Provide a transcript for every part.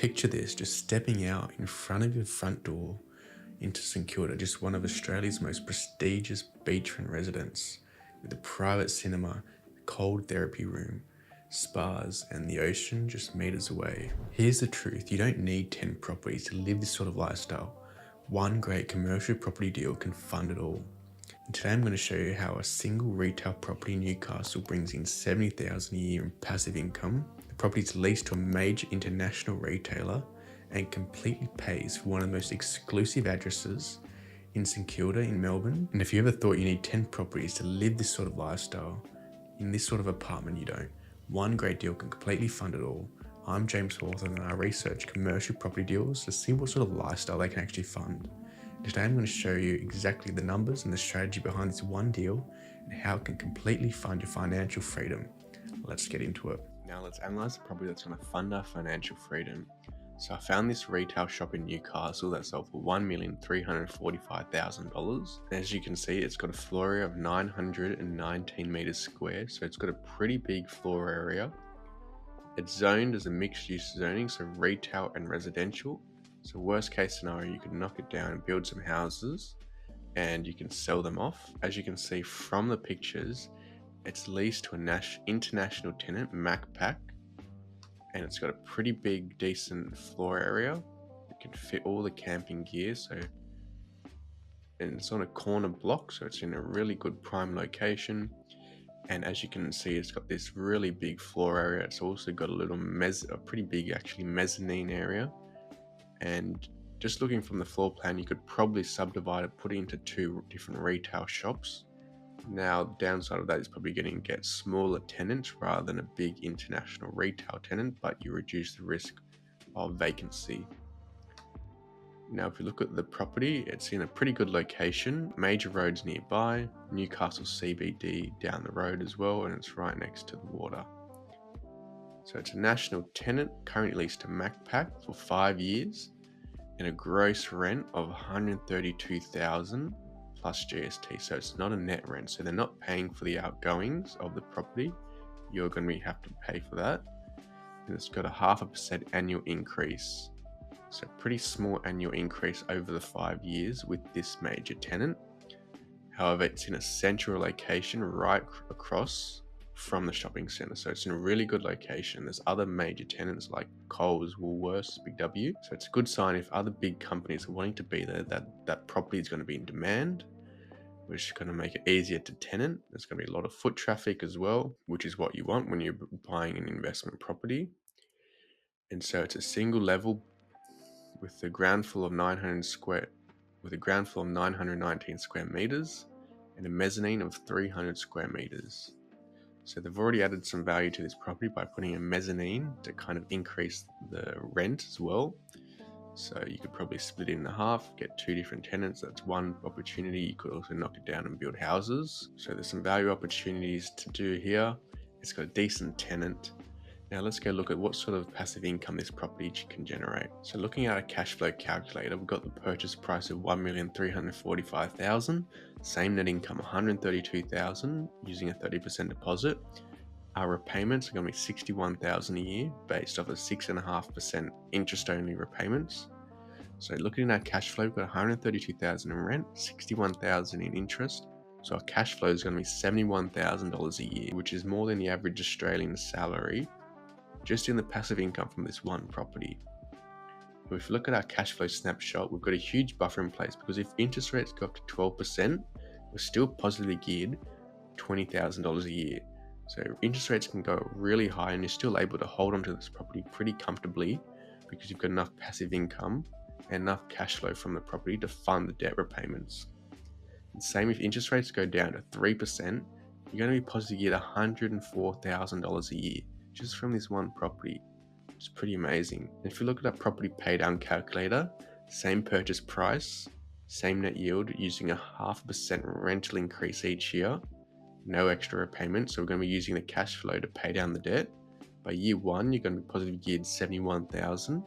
Picture this, just stepping out in front of your front door into St Kilda, just one of Australia's most prestigious beachfront residences, with a private cinema, cold therapy room, spas, and the ocean just meters away. Here's the truth, you don't need 10 properties to live this sort of lifestyle. One great commercial property deal can fund it all. And today I'm going to show you how a single retail property in Newcastle brings in $70,000 a year in passive income. The property is leased to a major international retailer and completely pays for one of the most exclusive addresses in St Kilda in Melbourne. And if you ever thought you need 10 properties to live this sort of lifestyle, in this sort of apartment you don't. One great deal can completely fund it all. I'm James Hawthorne and I research commercial property deals to see what sort of lifestyle they can actually fund. Today I'm going to show you exactly the numbers and the strategy behind this one deal and how it can completely fund your financial freedom. Let's get into it. Now let's analyze the property that's going to fund our financial freedom. So I found this retail shop in Newcastle that sold for $1,345,000. As you can see, it's got a floor area of 919 meters square, so it's got a pretty big floor area. It's zoned as a mixed use zoning, so retail and residential. So worst case scenario, you could knock it down and build some houses and you can sell them off. As you can see from the pictures, it's leased to an international tenant, Macpac, and it's got a pretty big, decent floor area. It can fit all the camping gear, and it's on a corner block, so it's in a really good prime location. And as you can see, it's got this really big floor area. It's also got a pretty big actually mezzanine area. And just looking from the floor plan, you could probably subdivide it, put it into two different retail shops. Now, the downside of that is probably going to get smaller tenants rather than a big international retail tenant, but you reduce the risk of vacancy. Now, if you look at the property, it's in a pretty good location, major roads nearby, Newcastle CBD down the road as well, and it's right next to the water. So it's a national tenant, currently leased to Macpac for 5 years, and a gross rent of $132,000 plus GST. So it's not a net rent, so they're not paying for the outgoings of the property. You're going to have to pay for that. And it's got a 0.5% annual increase. So pretty small annual increase over the 5 years with this major tenant. However, it's in a central location right across from the shopping centre, so it's in a really good location. There's other major tenants like Coles, Woolworths, Big W, so it's a good sign if other big companies are wanting to be there that property is going to be in demand, which is going to make it easier to tenant. There's going to be a lot of foot traffic as well, which is what you want when you're buying an investment property. And so it's a single level with a ground floor of 919 square meters and a mezzanine of 300 square meters. So they've already added some value to this property by putting a mezzanine to kind of increase the rent as well. So you could probably split it in half, get two different tenants. That's one opportunity. You could also knock it down and build houses. So there's some value opportunities to do here. It's got a decent tenant. Now let's go look at what sort of passive income this property can generate. So looking at a cash flow calculator, we've got the purchase price of $1,345,000, same net income $132,000 using a 30% deposit. Our repayments are going to be $61,000 a year based off of 6.5% interest only repayments. So looking at our cash flow, we've got $132,000 in rent, $61,000 in interest. So our cash flow is going to be $71,000 a year, which is more than the average Australian salary just in the passive income from this one property. If you look at our cash flow snapshot, we've got a huge buffer in place because if interest rates go up to 12%, we're still positively geared $20,000 a year. So interest rates can go really high and you're still able to hold onto this property pretty comfortably because you've got enough passive income and enough cash flow from the property to fund the debt repayments. And same if interest rates go down to 3%, you're going to be positively geared $104,000 a year just from this one property, which is pretty amazing. And if you look at our property pay down calculator, same purchase price, same net yield using a 0.5% rental increase each year, no extra repayment. So we're going to be using the cash flow to pay down the debt. By year 1, you're going to be positively geared $71,000.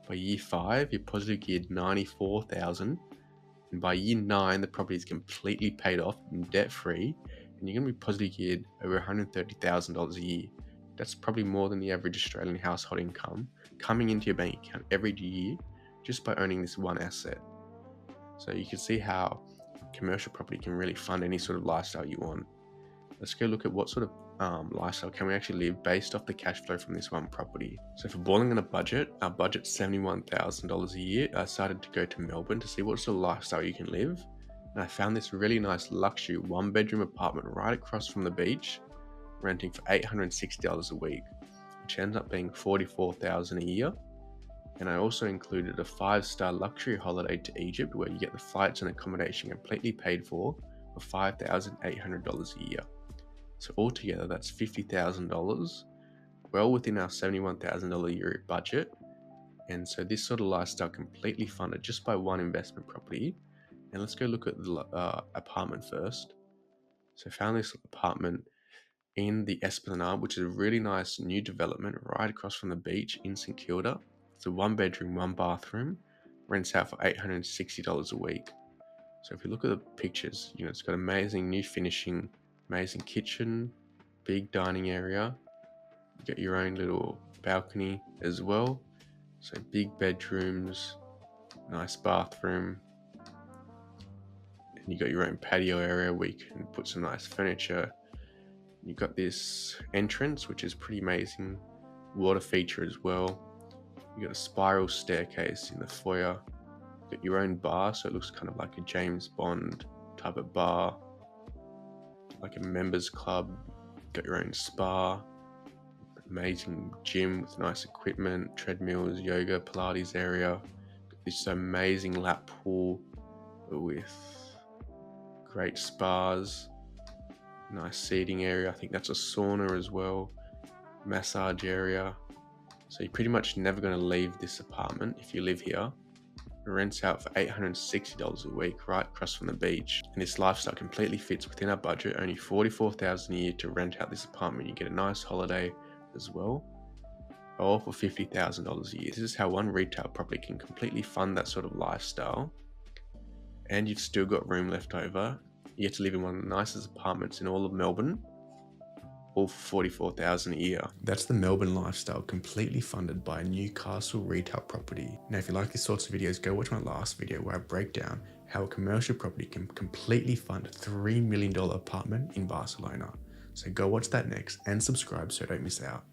By year 5, you're positively geared $94,000. And by year 9, the property is completely paid off and debt free, and you're going to be positively geared over $130,000 a year. That's probably more than the average Australian household income coming into your bank account every year just by owning this one asset. So you can see how commercial property can really fund any sort of lifestyle you want. Let's go look at what sort of lifestyle can we actually live based off the cash flow from this one property. So for boiling on a budget, our budget's $71,000 a year. I decided to go to Melbourne to see what sort of lifestyle you can live. And I found this really nice luxury 1-bedroom apartment right across from the beach, renting for $860 a week, which ends up being $44,000 a year. And I also included a 5-star luxury holiday to Egypt where you get the flights and accommodation completely paid for $5,800 a year. So altogether, that's $50,000, well within our $71,000 a year budget. And so this sort of lifestyle completely funded just by one investment property. And let's go look at the apartment first. So I found this apartment in the Esplanade, which is a really nice new development right across from the beach in St Kilda. It's a 1-bedroom, 1-bathroom, rents out for $860 a week. So if you look at the pictures, it's got amazing new finishing, amazing kitchen, big dining area. You got your own little balcony as well. So big bedrooms, nice bathroom. And you got your own patio area where you can put some nice furniture. You've got this entrance, which is pretty amazing. Water feature as well. You got a spiral staircase in the foyer. You got your own bar, so it looks kind of like a James Bond type of bar, like a members club. You got your own spa, amazing gym with nice equipment, treadmills, yoga, Pilates area. Got this amazing lap pool with great spas, nice seating area. I think that's a sauna as well, massage area. So you're pretty much never going to leave this apartment if you live here. It rents out for $860 a week right across from the beach. And this lifestyle completely fits within our budget, only $44,000 a year to rent out this apartment. You get a nice holiday as well, all for $50,000 a year. This is how one retail property can completely fund that sort of lifestyle. And you've still got room left over. You get to live in one of the nicest apartments in all of Melbourne, all for $44,000 a year. That's the Melbourne lifestyle, completely funded by a Newcastle retail property. Now, if you like these sorts of videos, go watch my last video where I break down how a commercial property can completely fund a $3 million apartment in Barcelona. So go watch that next and subscribe so you don't miss out.